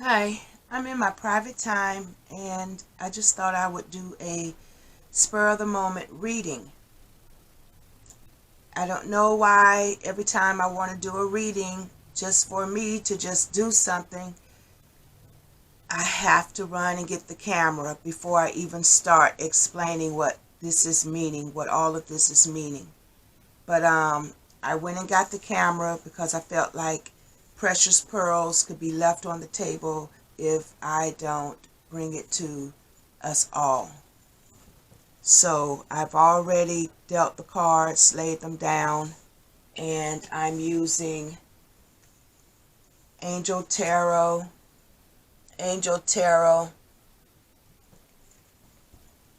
Hi, I'm in my private time and I just thought I would do a spur of the moment reading. I don't know why every time I want to do a reading just for me to just do something, I have to run and get the camera before I even start explaining what this is meaning, what all of this is meaning. But I went and got the camera because I felt like precious pearls could be left on the table if I don't bring it to us all. So I've already dealt the cards, laid them down, and I'm using Angel Tarot,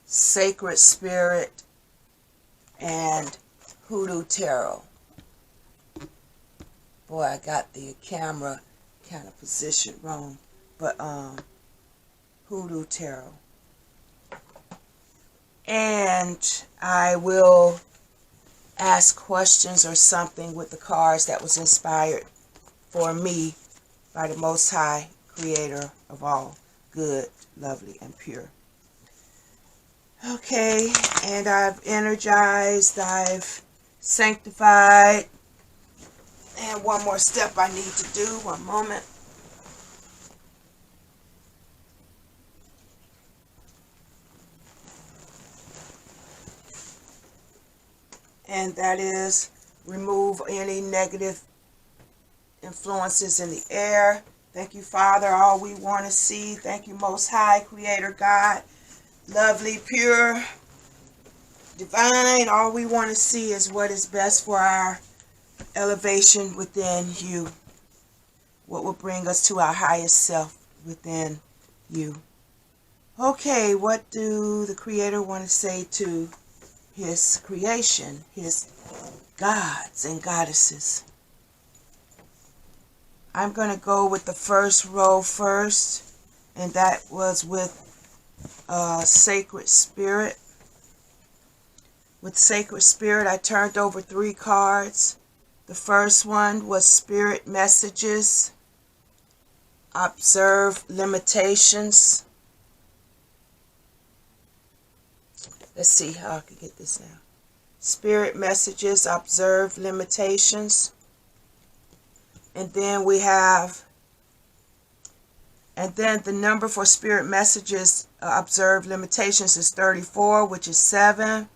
Sacred Spirit, and Hoodoo Tarot. Boy, I got the camera kind of positioned wrong, but Hoodoo Tarot. And I will ask questions or something with the cards that was inspired for me by the Most High, Creator of all good, lovely, and pure. Okay, and I've energized, I've sanctified, and one more step I need to do. One moment. And that is remove any negative influences in the air. Thank you, Father, all we want to see. Thank you, Most High, Creator God, lovely, pure, divine. All we want to see is what is best for our elevation within you. What will bring us to our highest self within you. Okay, what do the Creator want to say to His creation, His gods and goddesses? I'm going to go with the first row first, and that was with Sacred Spirit. With Sacred Spirit, I turned over 3 cards. The first one was Spirit Messages. Observe limitations. Let's see how I can get this now. Spirit Messages, observe limitations. And then we have, and then the number for Spirit Messages, observe limitations is 34, which is 7.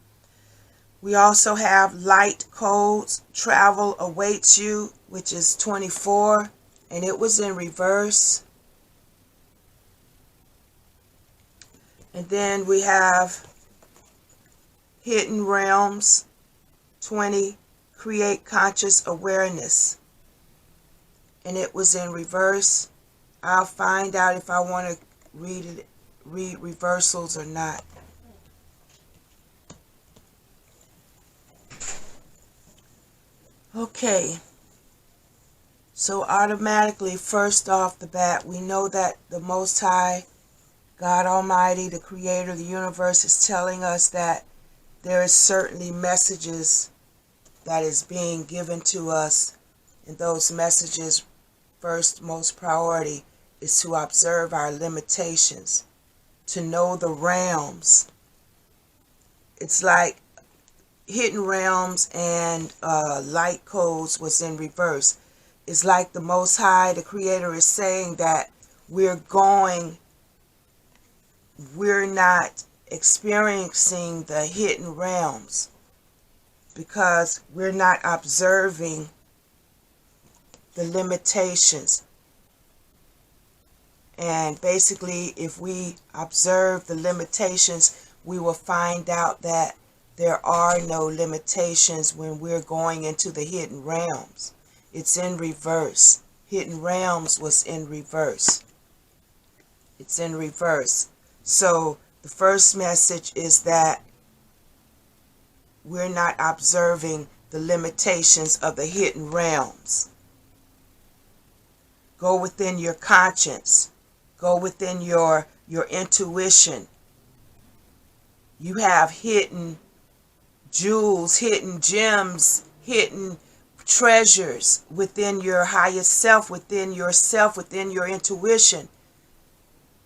We also have Light Codes, travel awaits you, which is 24, and it was in reverse. And then we have Hidden Realms, 20, create conscious awareness, and it was in reverse. I'll find out if I want to read reversals or not. Okay, so automatically, first off the bat, we know that the Most High, God Almighty, the Creator of the universe, is telling us that there is certainly messages that is being given to us, and those messages, first most priority, is to observe our limitations, to know the realms. It's like Hidden Realms and Light Codes was in reverse. It's like the Most High, the Creator, is saying that we're not experiencing the hidden realms because we're not observing the limitations. And basically, if we observe the limitations, we will find out that there are no limitations when we're going into the hidden realms. It's in reverse. Hidden realms was in reverse. It's in reverse. So the first message is that we're not observing the limitations of the hidden realms. Go within your conscience. Go within your intuition. You have hidden jewels, hidden gems, hidden treasures within your highest self, within yourself, within your intuition.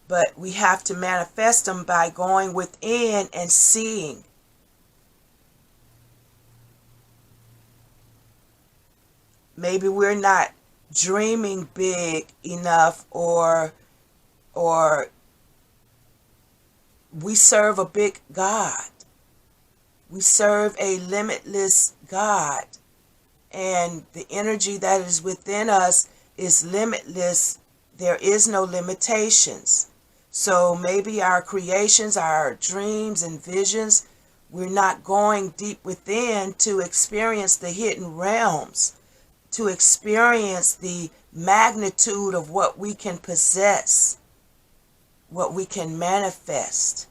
but we have to manifest them by going within and seeing. Maybe we're not dreaming big enough, or we serve a big God. We serve a limitless God, and the energy that is within us is limitless. There is no limitations. So maybe our creations, our dreams and visions, we're not going deep within to experience the hidden realms, to experience the magnitude of what we can possess, what we can manifest.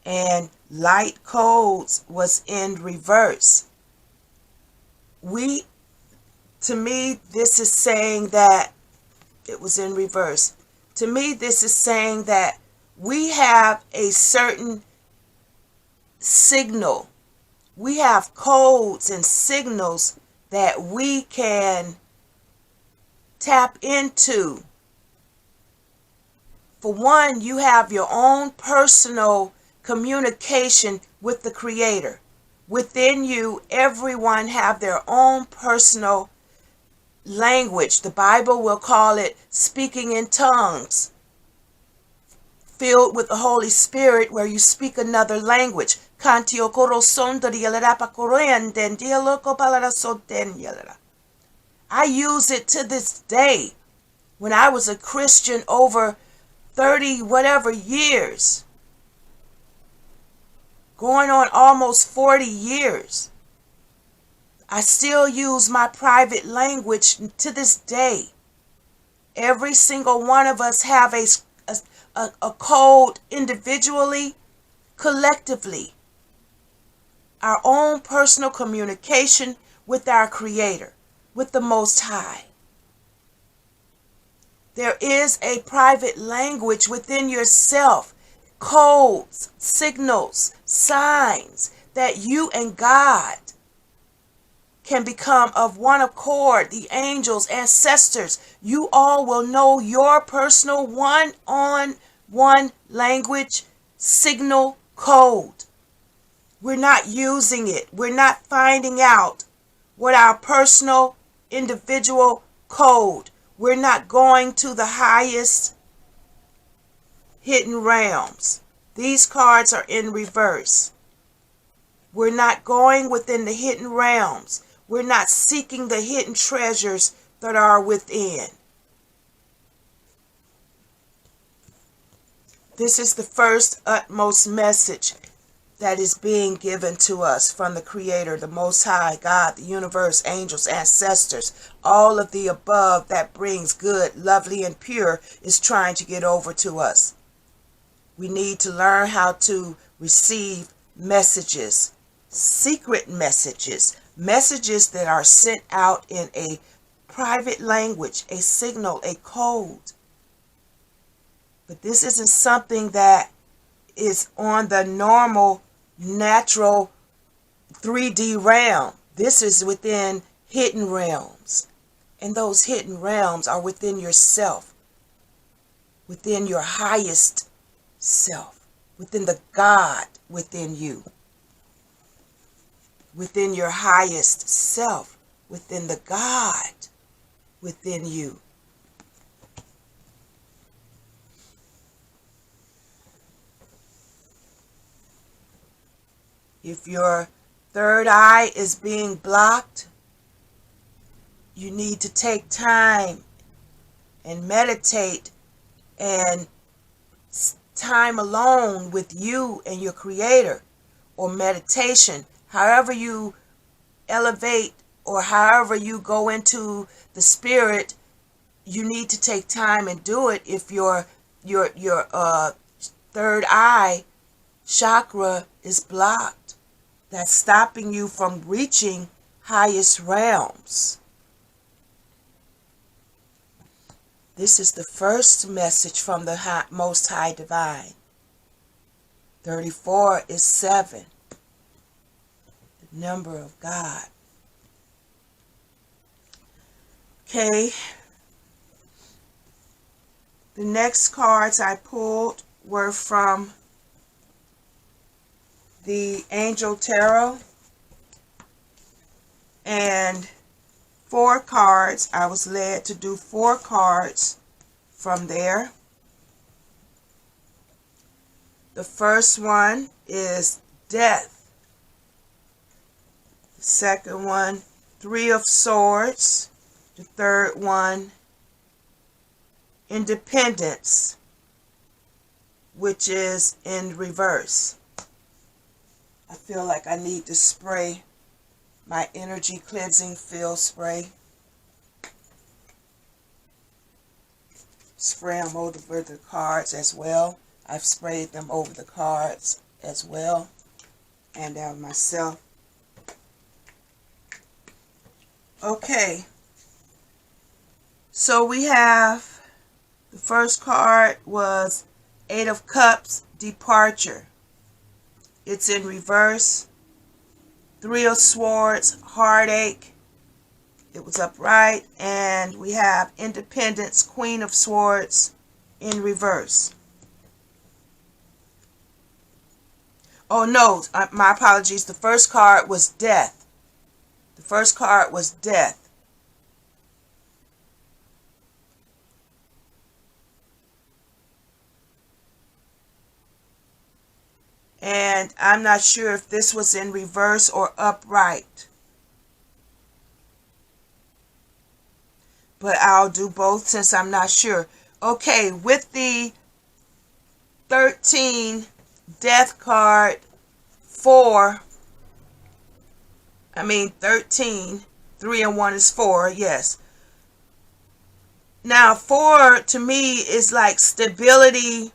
And light codes was in reverse. To me, this is saying that it was in reverse. To me, this is saying that we have a certain signal. We have codes and signals that we can tap into. For one, you have your own personal communication with the Creator. Within you, everyone have their own personal language. The Bible will call it speaking in tongues, filled with the Holy Spirit, where you speak another language. I use it to this day. When I was a Christian over 30 whatever years, going on almost 40 years, I still use my private language to this day. Every single one of us have a code individually, collectively. Our own personal communication with our Creator, with the Most High. There is a private language within yourself, codes, signals, signs that you and God can become of one accord. The angels, ancestors, you all will know your personal one-on-one language, signal, code. We're not using it. We're not finding out what our personal individual code. We're not going to the highest hidden realms. These cards are in reverse. We're not going within the hidden realms. We're not seeking the hidden treasures that are within. This is the first utmost message that is being given to us from the Creator, the Most High, God, the universe, angels, ancestors. All of the above that brings good, lovely, and pure is trying to get over to us. We need to learn how to receive messages, secret messages, messages that are sent out in a private language, a signal, a code. But this isn't something that is on the normal, natural 3D realm. This is within hidden realms. And those hidden realms are within yourself, within your highest self, within the God within you, within your highest self, within the God within you. If your third eye is being blocked, you need to take time and meditate and time alone with you and your Creator, or meditation, however you elevate or however you go into the spirit. You need to take time and do it. If your third eye chakra is blocked, that's stopping you from reaching highest realms. This is the first message from the Most High Divine. 34 is 7, the number of God. Okay. The next cards I pulled were from the Angel Tarot, and 4 cards. I was led to do 4 cards from there. The first one is Death. The second one, 3 of Swords. The third one, Independence, which is in reverse. I feel like I need to spray my energy cleansing field spray. Spray them over the cards as well. I've sprayed them over the cards as well, and myself. Okay, so we have, the first card was 8 of Cups, Departure. It's in reverse. 3 of Swords, Heartache. It was upright. And we have Independence, Queen of Swords, in reverse. Oh no, my apologies. The first card was Death. The first card was Death. And I'm not sure if this was in reverse or upright. But I'll do both since I'm not sure. Okay, with the 13 Death card, 13, 3 and 1 is 4, yes. Now 4 to me is like stability,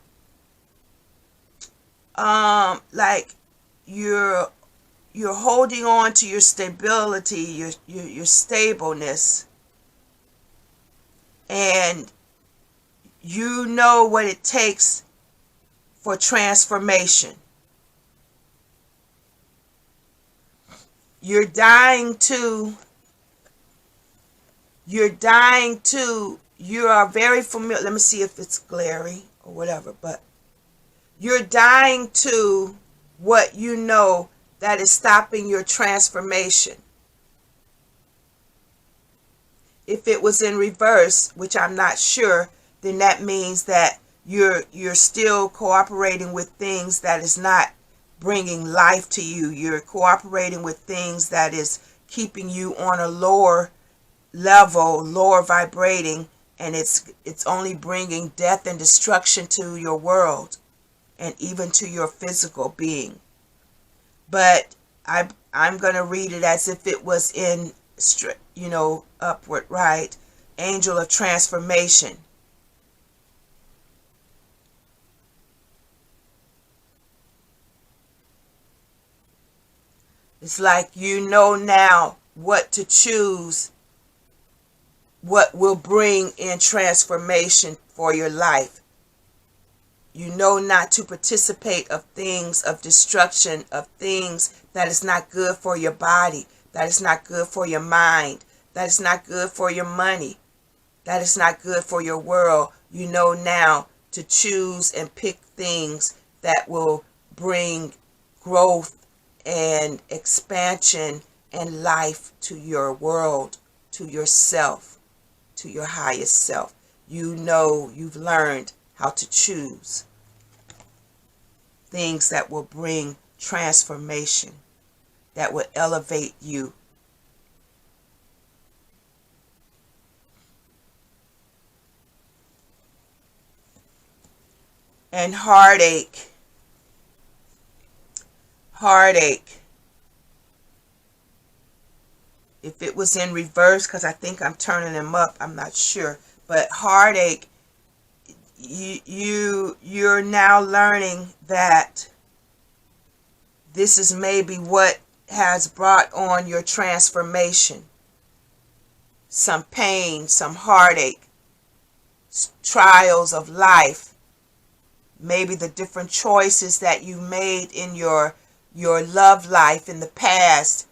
like you're holding on to your stability, your stableness, and you know what it takes for transformation. You are very familiar. Let me see if it's glary or whatever, but you're dying to what you know that is stopping your transformation. If it was in reverse, which I'm not sure, then that means that you're still cooperating with things that is not bringing life to you. You're cooperating with things that is keeping you on a lower level, lower vibrating, and it's only bringing death and destruction to your world and even to your physical being. But I'm going to read it as if it was in, upward, right? Angel of Transformation. It's like you know now what to choose, what will bring in transformation for your life. You know not to participate of things of destruction, of things that is not good for your body, that is not good for your mind, that is not good for your money, that is not good for your world. You know now to choose and pick things that will bring growth and expansion and life to your world, to yourself, to your highest self. You know, you've learned how to choose things that will bring transformation, that will elevate you. And heartache. Heartache. If it was in reverse, because I think I'm turning them up, I'm not sure. But heartache, you're now learning that this is maybe what has brought on your transformation. Some pain, some heartache, trials of life. Maybe the different choices that you made in your love life in the past,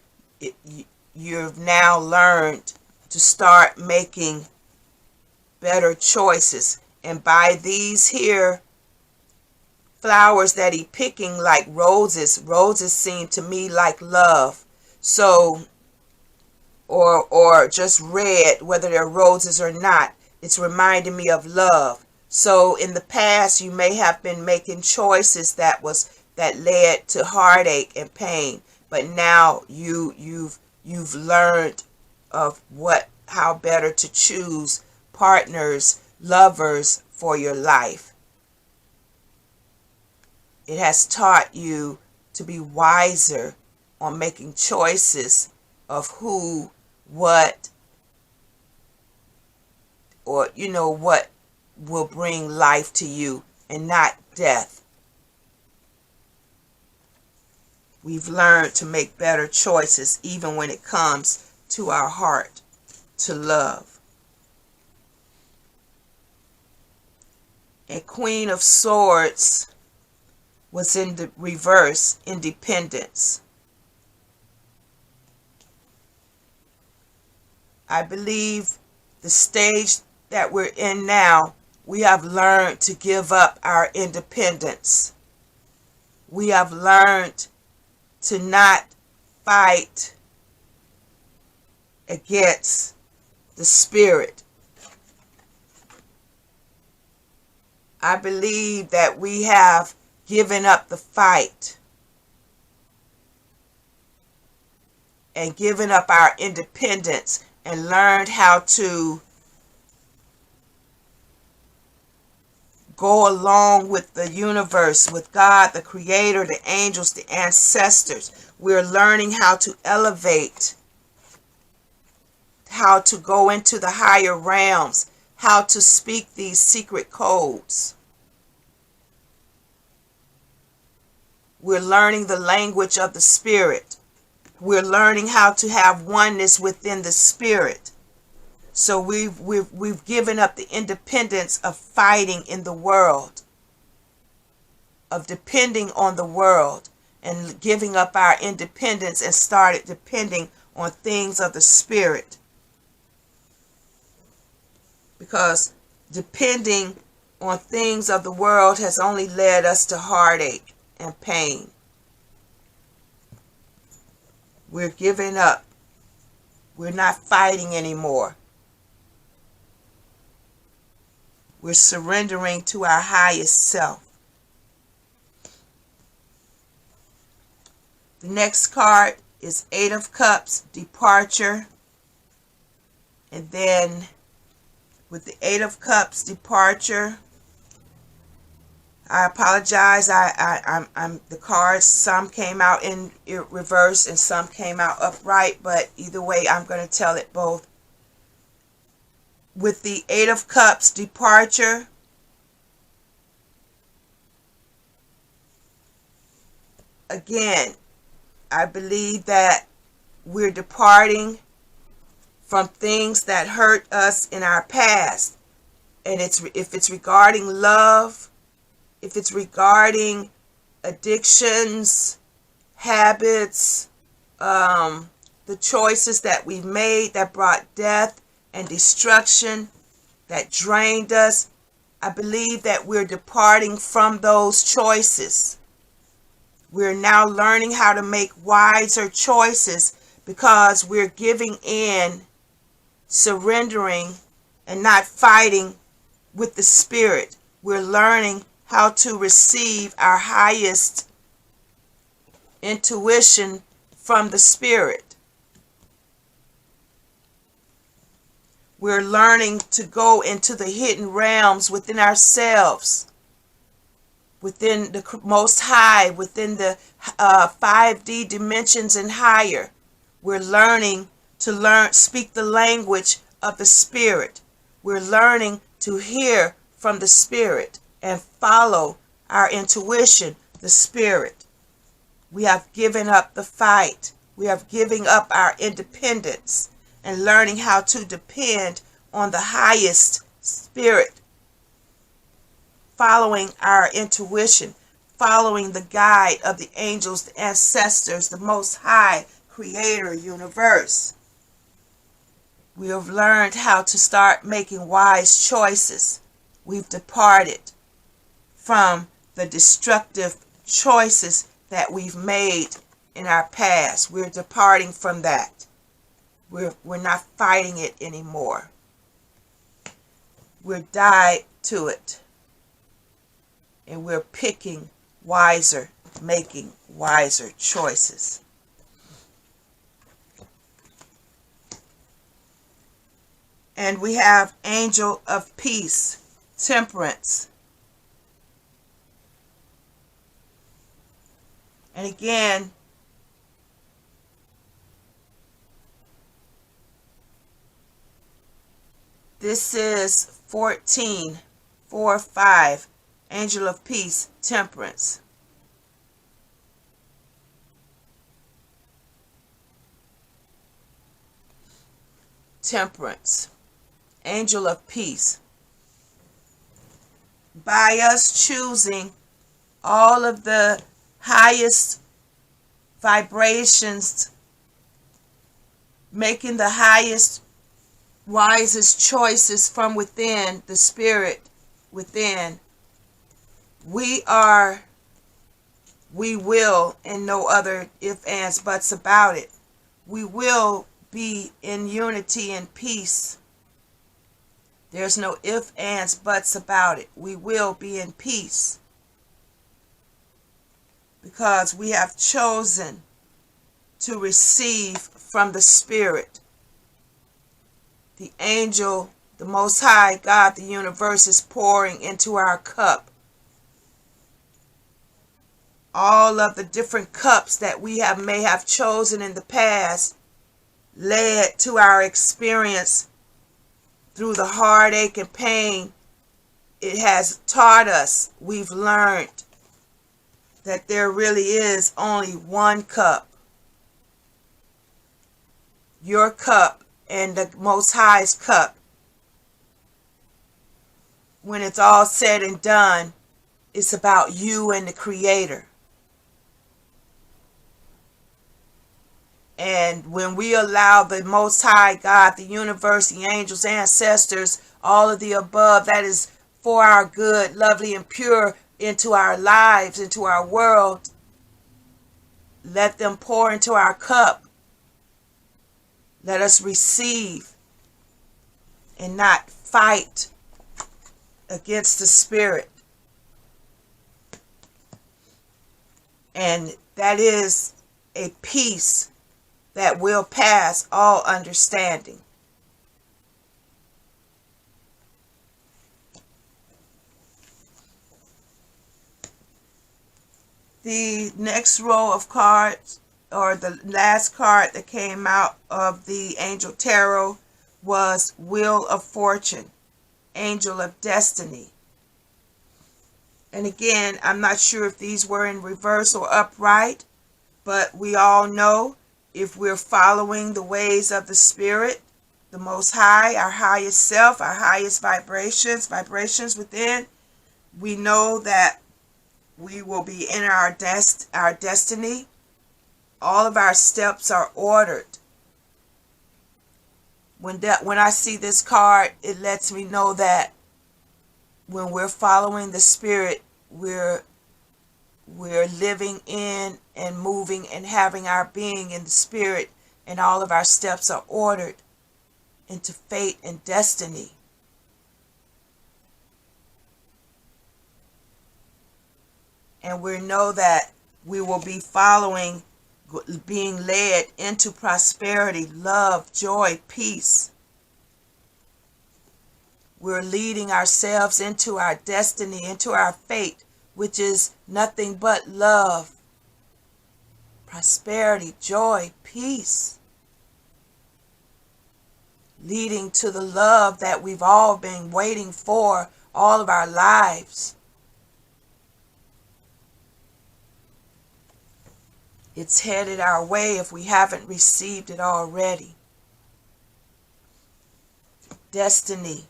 you've now learned to start making better choices. And by these here flowers that he picking, like roses, roses seem to me like love. So, or just red, whether they're roses or not, it's reminding me of love. So in the past, you may have been making choices that led to heartache and pain, but now you've learned of how better to choose partners, lovers for your life. It has taught you to be wiser on making choices of who, what, or what will bring life to you and not death. We've learned to make better choices even when it comes to our heart, to love. And Queen of Swords was in the reverse, independence. I believe the stage that we're in now, we have learned to give up our independence. We have learned to not fight against the spirit. I believe that we have given up the fight and given up our independence and learned how to go along with the universe, with God, the Creator, the angels, the ancestors. We're learning how to elevate, how to go into the higher realms, how to speak these secret codes. We're learning the language of the Spirit. We're learning how to have oneness within the Spirit. So we've given up the independence of fighting in the world, of depending on the world, and giving up our independence and started depending on things of the Spirit. Because depending on things of the world has only led us to heartache and pain. We're giving up. We're not fighting anymore. We're surrendering to our highest self. The next card is Eight of Cups, departure. And then with the Eight of Cups, departure, I apologize. I'm the cards, some came out in reverse and some came out upright, but either way, I'm going to tell it both. With the Eight of Cups, departure, again, I believe that we're departing from things that hurt us in our past. And if it's regarding love, if it's regarding addictions, habits, the choices that we've made that brought death and destruction, that drained us, I believe that we're departing from those choices. We're now learning how to make wiser choices because we're giving in, surrendering, and not fighting with the Spirit. We're learning how to receive our highest intuition from the Spirit. We're learning to go into the hidden realms within ourselves, within the Most High, within the 5D dimensions and higher. We're learning to speak the language of the Spirit. We're learning to hear from the Spirit and follow our intuition, the Spirit. We have given up the fight. We have given up our independence and learning how to depend on the highest Spirit, following our intuition, following the guide of the angels, the ancestors, the Most High Creator universe. We have learned how to start making wise choices. We've departed from the destructive choices that we've made in our past. We're departing from that. We're not fighting it anymore. We're died to it. And we're picking wiser, making wiser choices. And we have Angel of Peace, Temperance. And again, this is 14, 4, 5, Angel of Peace, Temperance. Temperance, Angel of Peace. By us choosing all of the highest vibrations, making the highest, wisest choices from within, the spirit within, we will, and no other ifs, ands, buts about it, we will be in unity and peace. There's no ifs, ands, buts about it. We will be in peace. Because we have chosen to receive from the Spirit. The angel, the Most High God, the universe is pouring into our cup. All of the different cups that we may have chosen in the past led to our experience through the heartache and pain. It has taught us, we've learned that there really is only one cup. Your cup and the Most High's cup. When it's all said and done, it's about you and the Creator. And when we allow the Most High God, the universe, the angels, ancestors, all of the above, that is for our good, lovely and pure, into our lives, into our world, let them pour into our cup. Let us receive and not fight against the Spirit. And that is a peace that will pass all understanding. The next row of cards, or the last card that came out of the Angel Tarot, was Wheel of Fortune, Angel of Destiny. And again, I'm not sure if these were in reverse or upright, but we all know if we're following the ways of the Spirit, the Most High, our highest self, our highest vibrations within, we know that we will be in our destiny. All of our steps are ordered. When I see this card, it lets me know that when we're following the Spirit, we're living in and moving and having our being in the Spirit, and all of our steps are ordered into fate and destiny. And we know that we will be following, being led into prosperity, love, joy, peace. We're leading ourselves into our destiny, into our fate, which is nothing but love, prosperity, joy, peace. Leading to the love that we've all been waiting for all of our lives. It's headed our way if we haven't received it already. Destiny.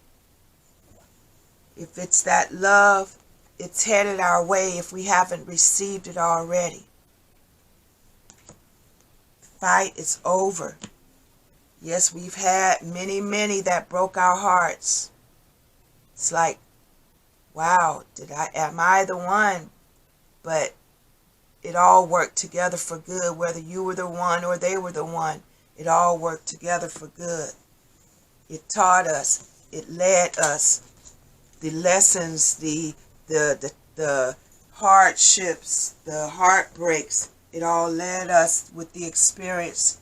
If it's that love, it's headed our way if we haven't received it already. The fight is over. Yes, we've had many that broke our hearts. It's like wow, am I the one? But it all worked together for good, whether you were the one or they were the one. It all worked together for good. It taught us, it led us, the lessons, the hardships, the heartbreaks, it all led us with the experience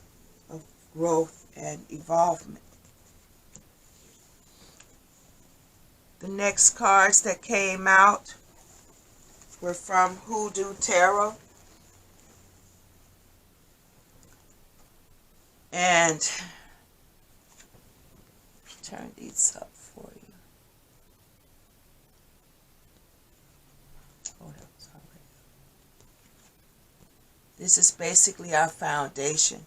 of growth and evolvement. The next cards that came out were from Hoodoo Tarot. And turn these up for you. Oh, that was all right. This is basically our foundation.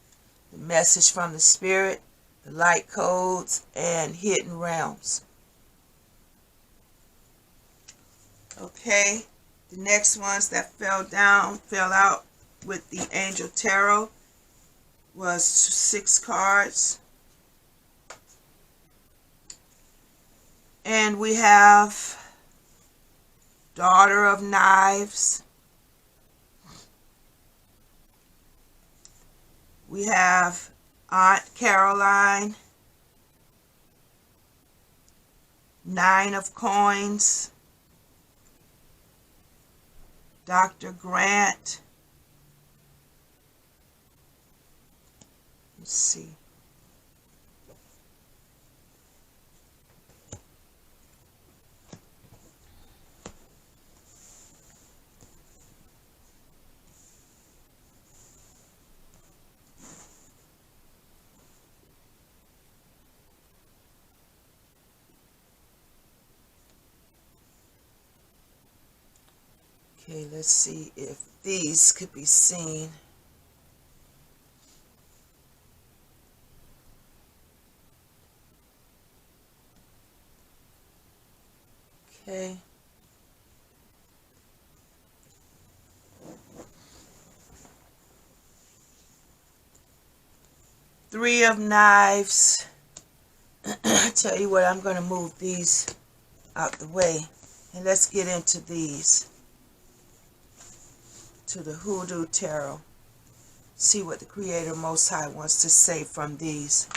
The message from the spirit, the light codes, and hidden realms. Okay, the next ones that fell out with the Angel Tarot was 6 cards. And we have Daughter of Knives. We have Aunt Caroline. 9 of Coins. Dr. Grant. Let's see. Okay, let's see if these could be seen. Okay. Three of Knives. I tell you what, I'm going to move these out the way. And let's get into these. To the Hoodoo Tarot. See what the Creator Most High wants to say from these.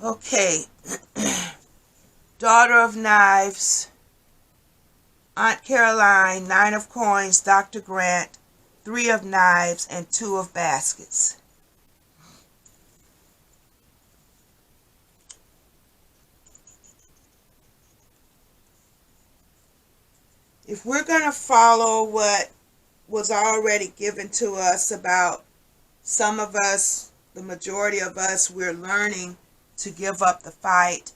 Okay. Daughter of Knives. Aunt Caroline. 9 of Coins. Dr. Grant. 3 of Knives and 2 of Baskets. If we're going to follow what was already given to us about some of us, the majority of us, we're learning to give up the fight,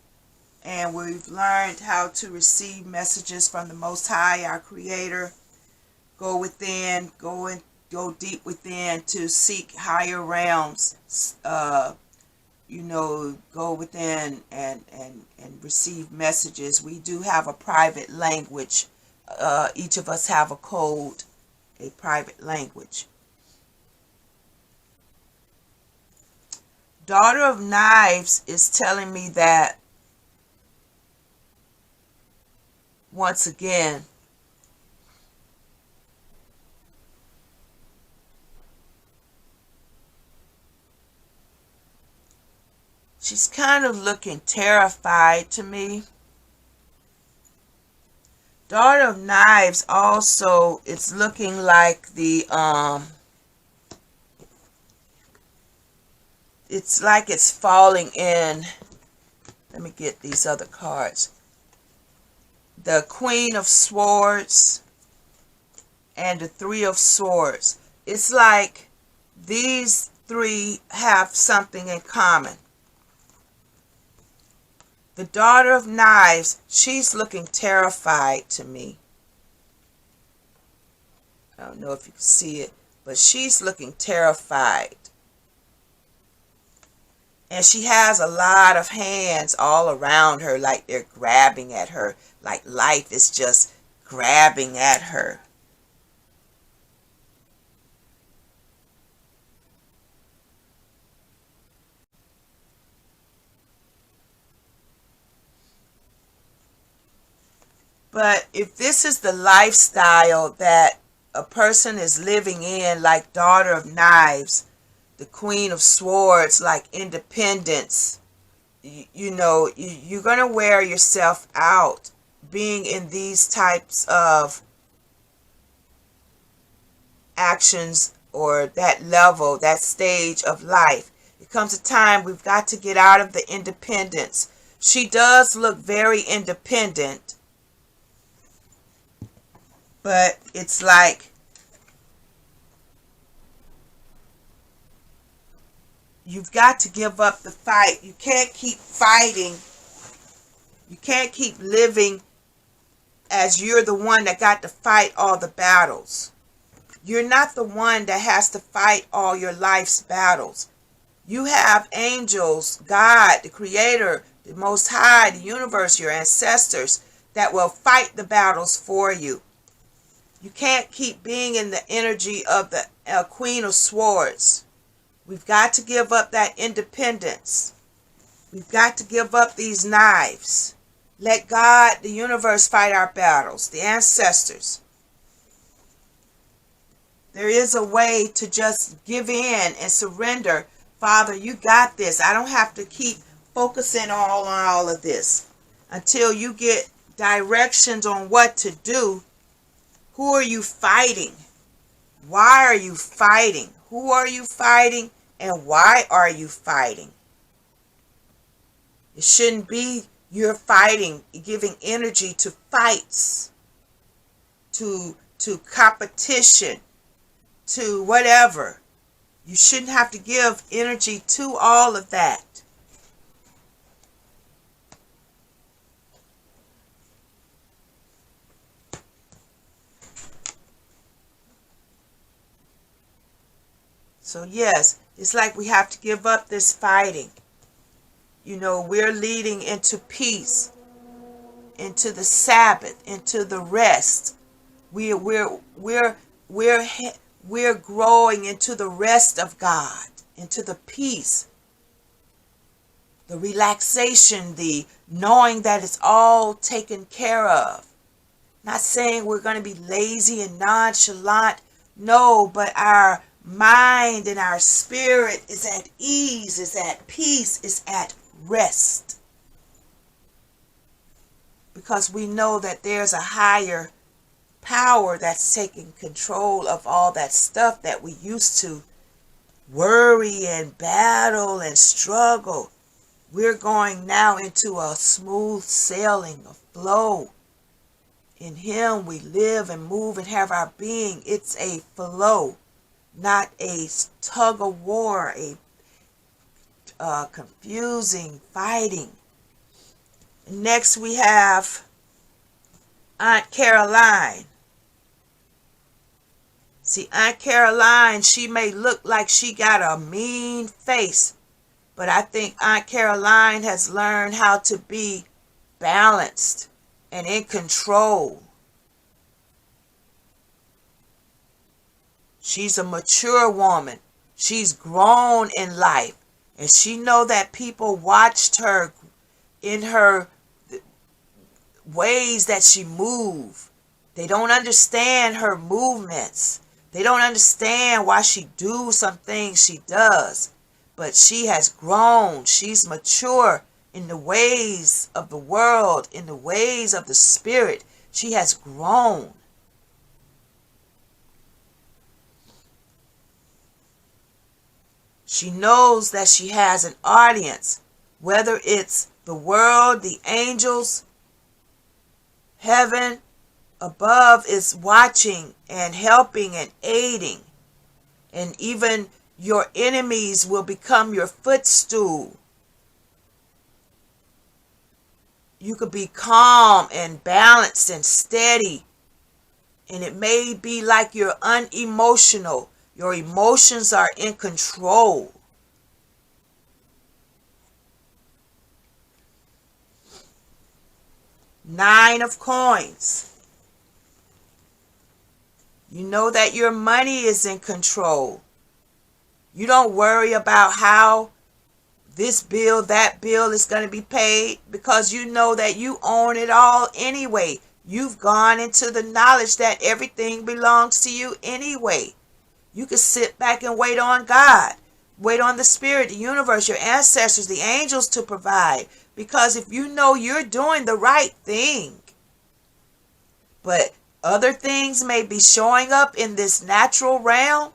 and we've learned how to receive messages from the Most High, our Creator. Go within, go deep within to seek higher realms. Go within and receive messages. We do have a private language. Each of us have a code, a private language. Daughter of Knives is telling me that, once again, she's kind of looking terrified to me. Daughter of Knives also, it's looking like it's like it's falling in. Let me get these other cards. The Queen of Swords and the 3 of Swords. It's like these 3 have something in common. The Daughter of Knives, she's looking terrified to me. I don't know if you can see it, but she's looking terrified. And she has a lot of hands all around her, like they're grabbing at her, like life is just grabbing at her. But if this is the lifestyle that a person is living in, like Daughter of Knives, the Queen of Swords, like independence, you're going to wear yourself out being in these types of actions or that level, that stage of life. It comes a time we've got to get out of the independence. She does look very independent, but it's like you've got to give up the fight. You can't keep fighting. You can't keep living as you're the one that got to fight all the battles. You're not the one that has to fight all your life's battles. You have angels, God, the Creator, the Most High, the universe, your ancestors that will fight the battles for you. You can't keep being in the energy of the Queen of Swords. We've got to give up that independence. We've got to give up these knives. Let God, the universe, fight our battles, the ancestors. There is a way to just give in and surrender. Father, you got this. I don't have to keep focusing on all of this. Until you get directions on what to do. Who are you fighting? Why are you fighting? Who are you fighting? And why are you fighting? It shouldn't be you're fighting, giving energy to fights, to competition, to whatever. You shouldn't have to give energy to all of that. So yes, it's like we have to give up this fighting. We're leading into peace, into the Sabbath, into the rest. We're growing into the rest of God, into the peace, the relaxation, the knowing that it's all taken care of. Not saying we're going to be lazy and nonchalant. No, but our mind and our spirit is at ease, is at peace, is at rest. Because we know that there's a higher power that's taking control of all that stuff that we used to worry and battle and struggle. We're going now into a smooth sailing, a flow. In Him we live and move and have our being. It's a flow, not a tug of war, a confusing fighting. Next we have Aunt Caroline. See, Aunt Caroline, she may look like she got a mean face, but I think Aunt Caroline has learned how to be balanced and in control. She's a mature woman. She's grown in life. And she know that people watched her in her ways that she moved. They don't understand her movements. They don't understand why she do some things she does. But she has grown. She's mature in the ways of the world, in the ways of the spirit. She has grown. She knows that she has an audience, whether it's the world, the angels, heaven above is watching and helping and aiding. And even your enemies will become your footstool. You could be calm and balanced and steady. And it may be like you're unemotional. Your emotions are in control. Nine of coins. You know that your money is in control. You don't worry about how this bill, that bill is going to be paid, because you know that you own it all anyway. You've gone into the knowledge that everything belongs to you anyway. You can sit back and wait on God. Wait on the Spirit, the universe, your ancestors, the angels to provide. Because if you know you're doing the right thing, but other things may be showing up in this natural realm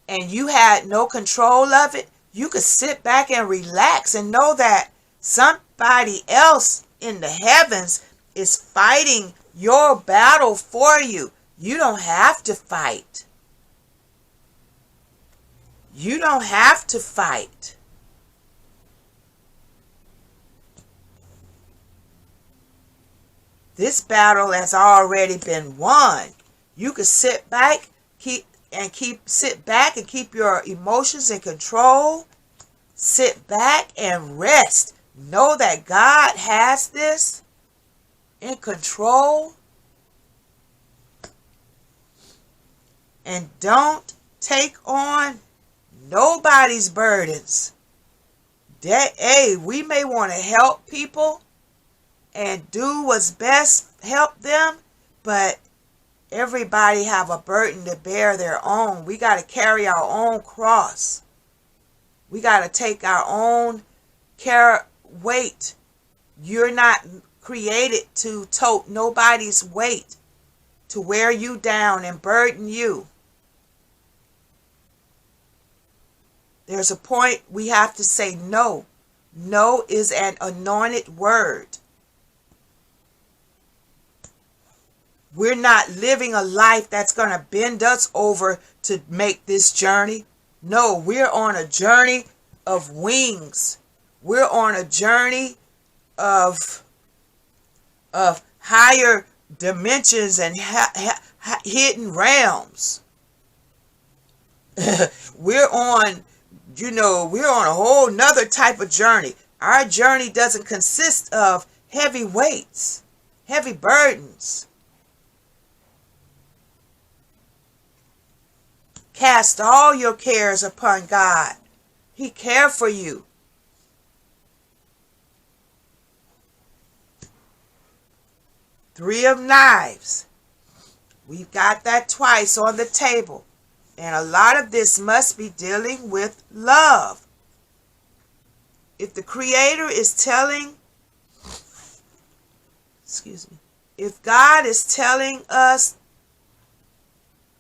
and you had no control of it, you could sit back and relax and know that somebody else in the heavens is fighting your battle for you. You don't have to fight. You don't have to fight. This battle has already been won. You can sit back, keep your emotions in control. Sit back and rest. Know that God has this in control. And don't take on nobody's burdens. We may want to help people and do what's best, help them, but everybody have a burden to bear their own. We got to carry our own cross. We got to take our own weight. You're not created to tote nobody's weight, to wear you down and burden you. There's a point we have to say no. No is an anointed word. We're not living a life that's going to bend us over to make this journey. No, we're on a journey of wings. We're on a journey of higher dimensions and hidden realms. We're on a whole nother type of journey. Our journey doesn't consist of heavy weights, heavy burdens. Cast all your cares upon God. He cares for you. Three of Knives. We've got that twice on the table. And a lot of this must be dealing with love. If the Creator is telling, if God is telling us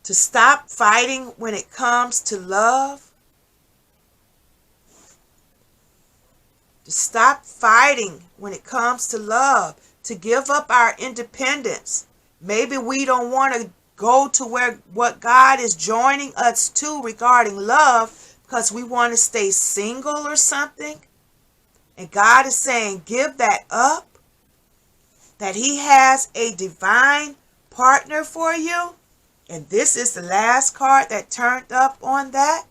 to stop fighting when it comes to love, to stop fighting when it comes to love, to give up our independence. Maybe we don't want to go to what God is joining us to regarding love because we want to stay single or something. And God is saying, give that up. That He has a divine partner for you. And this is the last card that turned up on that.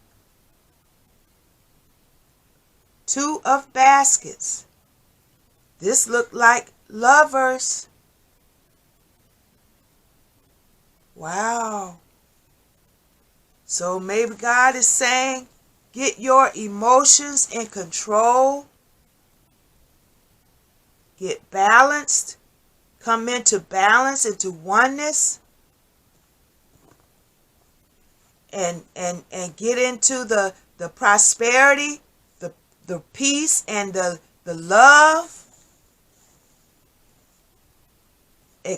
Two of Baskets. This looked like lovers. Wow. So maybe God is saying, get your emotions in control. Get balanced. Come into balance, into oneness. And get into the prosperity, the peace, and the love.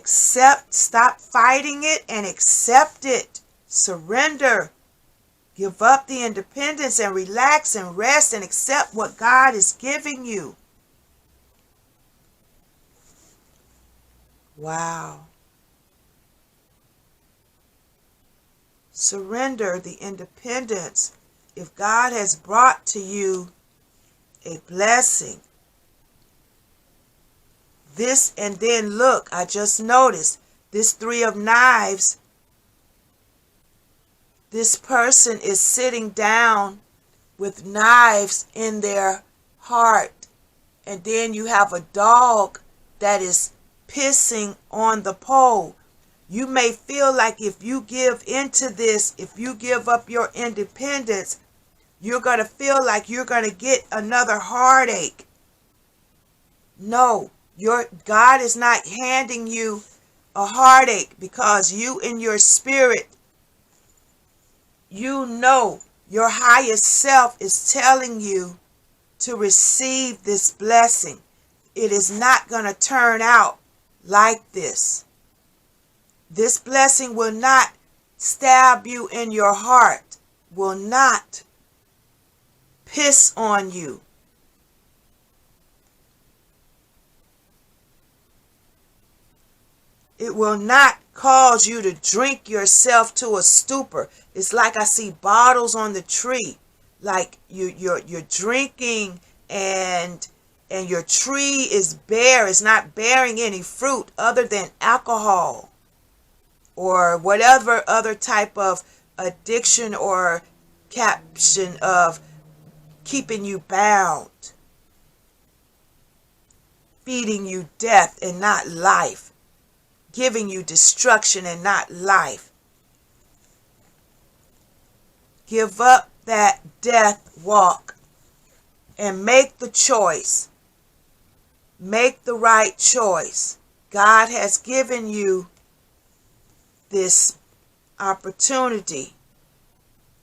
Stop fighting it and accept it. Surrender. Give up the independence and relax and rest and accept what God is giving you. Wow. Surrender the independence. If God has brought to you a blessing, this, and then look, I just noticed this Three of Knives. This person is sitting down with knives in their heart. And then you have a dog that is pissing on the pole. You may feel like if you give into this, if you give up your independence, you're going to feel like you're going to get another heartache. No, God is not handing you a heartache, because you in your spirit, you know your highest self is telling you to receive this blessing. It is not going to turn out like this. This blessing will not stab you in your heart, will not piss on you. It will not cause you to drink yourself to a stupor. It's like I see bottles on the tree, like you're drinking and your tree is bare. It's not bearing any fruit other than alcohol or whatever other type of addiction or caption of keeping you bound, feeding you death and not life, giving you destruction and not life. Give up that death walk and make the choice. Make the right choice. God has given you this opportunity.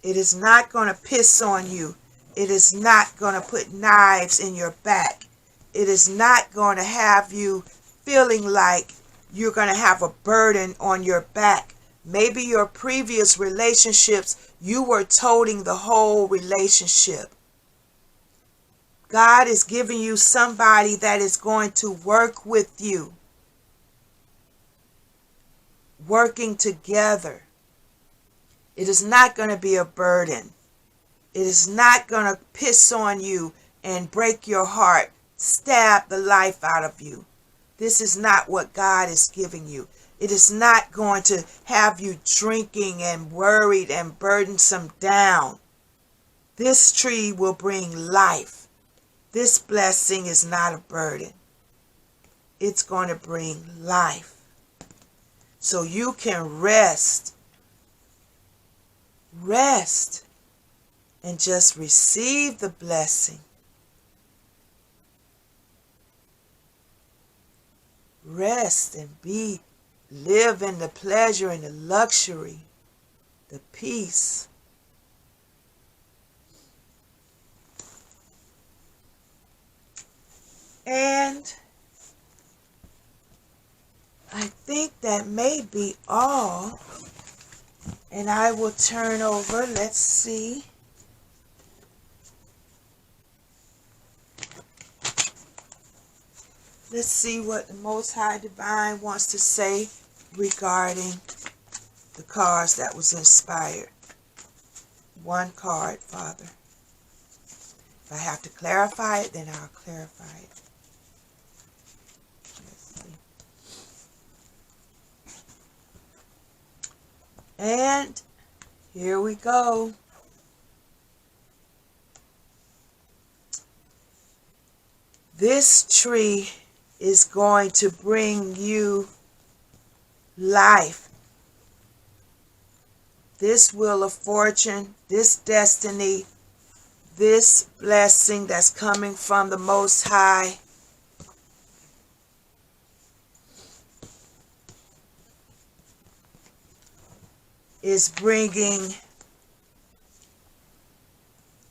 It is not going to piss on you. It is not going to put knives in your back. It is not going to have you feeling like you're going to have a burden on your back. Maybe your previous relationships, you were toting the whole relationship. God is giving you somebody that is going to work with you. Working together. It is not going to be a burden. It is not going to piss on you and break your heart, stab the life out of you. This is not what God is giving you. It is not going to have you drinking and worried and burdensome down. This tree will bring life. This blessing is not a burden. It's going to bring life. So you can rest. Rest. And just receive the blessing. Rest and live in the pleasure and the luxury, the peace. And I think that may be all. And I will turn over, let's see. Let's see what the Most High Divine wants to say regarding the cards that was inspired. One card, Father. If I have to clarify it, then I'll clarify it. Let's see. And here we go. This tree is going to bring you life. This wheel of fortune, this destiny, this blessing that's coming from the Most High is bringing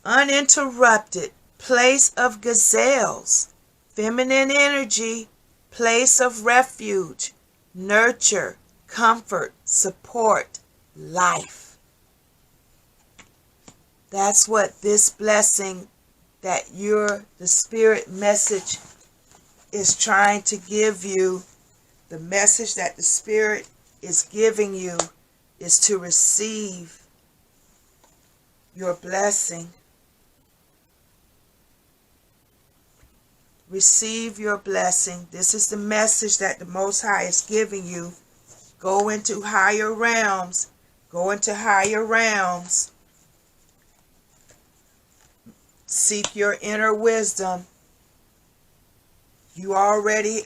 uninterrupted place of gazelles, feminine energy, place of refuge, nurture, comfort, support, life. That's what this blessing that the spirit message is trying to give you. The message that the spirit is giving you is to receive your blessing. Receive your blessing. This is the message that the Most High is giving you. Go into higher realms. Go into higher realms. Seek your inner wisdom. You already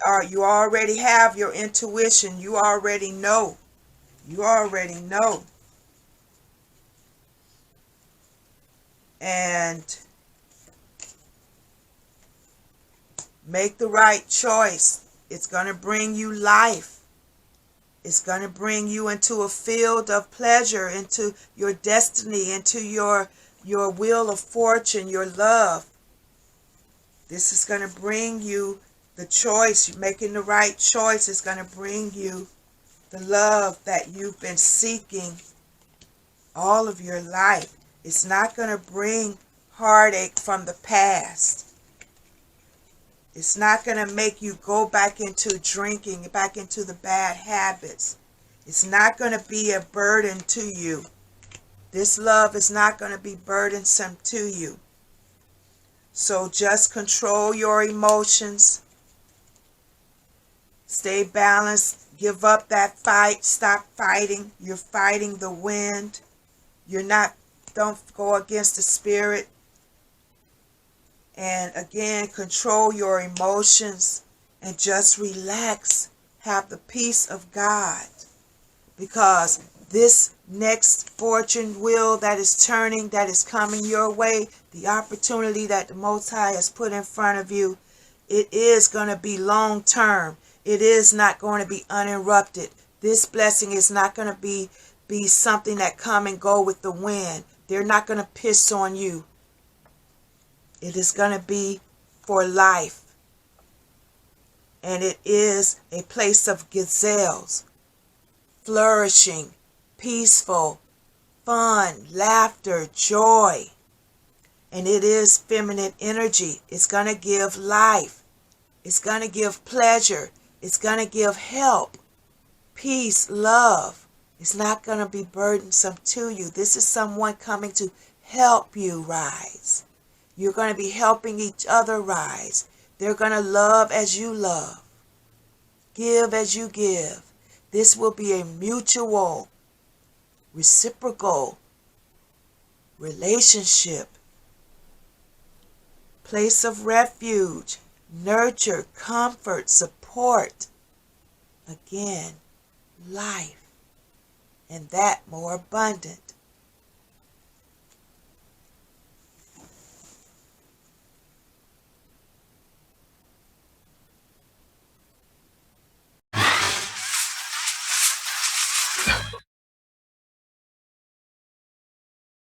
have your intuition. You already know. You already know. And make the right choice. It's going to bring you life. It's going to bring you into a field of pleasure, into your destiny, into your wheel of fortune, your love. This is going to bring you the choice. You're making the right choice. It's going to bring you the love that you've been seeking all of your life. It's not going to bring heartache from the past. It's not going to make you go back into drinking, back into the bad habits. It's not going to be a burden to you. This love is not going to be burdensome to you. So just control your emotions. Stay balanced. Give up that fight. Stop fighting. You're fighting the wind. Don't go against the spirit. And again, control your emotions and just relax. Have the peace of God. Because this next fortune wheel that is turning, that is coming your way, the opportunity that the Most High has put in front of you, it is going to be long term. It is not going to be uninterrupted. This blessing is not going to be something that come and go with the wind. They're not going to piss on you. It is going to be for life. And it is a place of gazelles, flourishing, peaceful, fun, laughter, joy. And it is feminine energy. It's going to give life. It's going to give pleasure. It's going to give help, peace, love. It's not going to be burdensome to you. This is someone coming to help you rise. You're going to be helping each other rise. They're going to love as you love. Give as you give. This will be a mutual, reciprocal relationship. Place of refuge, nurture, comfort, support. Again, life. And that more abundant.